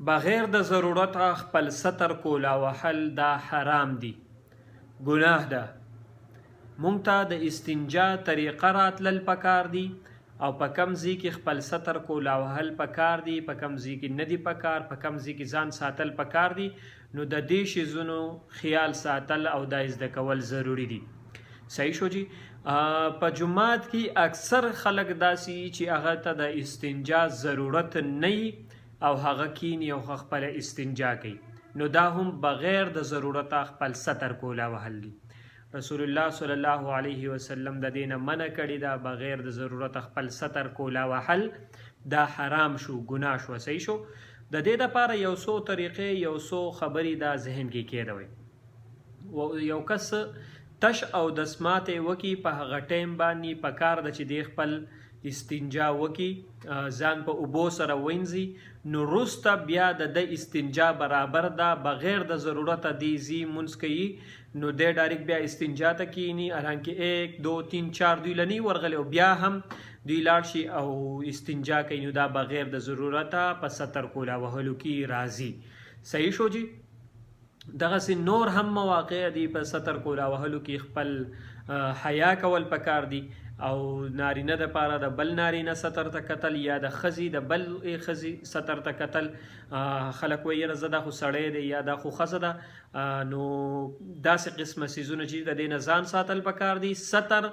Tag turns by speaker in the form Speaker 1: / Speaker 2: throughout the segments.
Speaker 1: بغیر د ضرورت خپل ستر کول او وهل دا حرام دي، ګناه ده. مونږ ته د استنجا طریقه راتلل پکار دي او په کم ځای کې خپل ستر کول او وهل پکار دي، په کم ځای کې نه دي پکار، په کم ځای کې ځان ساتل پکار دي. نو د دې شیزونو خیال ساتل او دا زده کول ضروری دي. صحیح شو جی. په جمعات کې اکثر خلک داسې چې هغه ته د استنجا ضرورت نه او هغه کینی او خپل استنجا کوي، نو دا هم بغیر د ضرورت خپل ستر کولا وهل دي. رسول الله صلی الله علیه وسلم د دینه منع کړی دا بغیر د ضرورت خپل ستر کولا وهل دا حرام شو، ګناه شو. صحیح شو. د دې لپاره یو څو طریقې یو څو خبرې دا ذهن کې کېدوي. یو کس تش او دسماتې وکي په هغه ټیم باندې پکار د چې دی خپل استنجا وکي، ځان په اوبو سره وینځي، نو وروسته بیا د استنجا برابر ده، بغیر د ضرورت دی زی مونځ کوي، نو دی ډایرکټ بیا استنجا ته کینی، حالانکه 1 2 3 4 دوی لنی ورغلی او بیا هم دوی لاړ شي او استنجا کوي، نو دا بغیر د ضرورت په ستر کولا وهلو کې راځي. صحیح شو جی. دغسې نور هم مواقع دي په ستر کولا وهلو کې خپل حیا کول پکار دي، او نارینه د پاره د بل نارینه ستر ته کتل یا د ښځې د بل ښځې ستر ته کتل. خلک وایي یاره زه دا خو سړی دی یا دا خو ښځه ده، نو داسې قسمه څیزونه چې د دې نه ځان ساتل پکار دي. ستر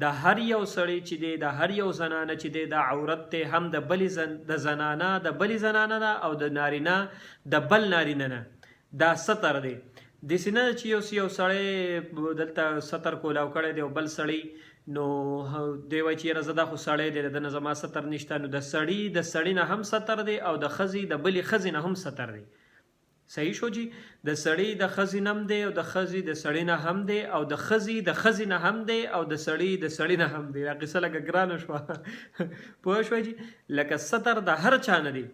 Speaker 1: د هر یو سړی چې دی، د هر یو زنانه چې دی، دا عورت دی، هم د بلې د زنانه د بلې زنانه ده او د نارینه د بل نارینه نه، دا ستر دی. داسې نه چې یو سړی دلته ستر کولاو کړی دی او بل سړی نو دی وایي چې یاره زه دا خو سړی دی، د نه زما ستر نشته، نو د سړي نه هم ستر دی او د ښځې د بلې ښځې نه هم ستر دی. صحیح شو جی. د سړي د ښځې نه هم دی او د ښځې د سړي نه هم دی او د ښځې د ښځې نه هم دی او د سړي د سړي نه هم دی. دا قصه لکه ګرانه شوه پوه شوی جی. لکه ستر د هر چا نه دی.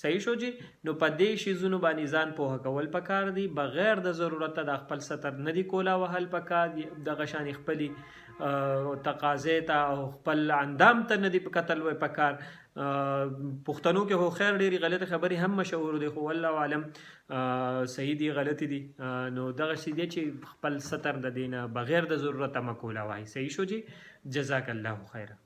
Speaker 1: صحیح شو جی. نو په دې شیزونو باندې ځان پوهه کول پکار دي، بغیر د ضرورت د خپل ستر نه دی کولا وهل پکار دي. دغه شان خپلې تقاضې ته او خپل اندام ته نه دی کتل وی پکار. پښتنو کې خو خیر ډېرې غلطې خبرې هم مشهور دي، خو والله عالم صحیح دي غلطې دي. نو دغه شی دی چې خپل ستر د دینه بغیر د ضرورت مه کولا وهئ. صحیح شو جی. جزاک الله خیره.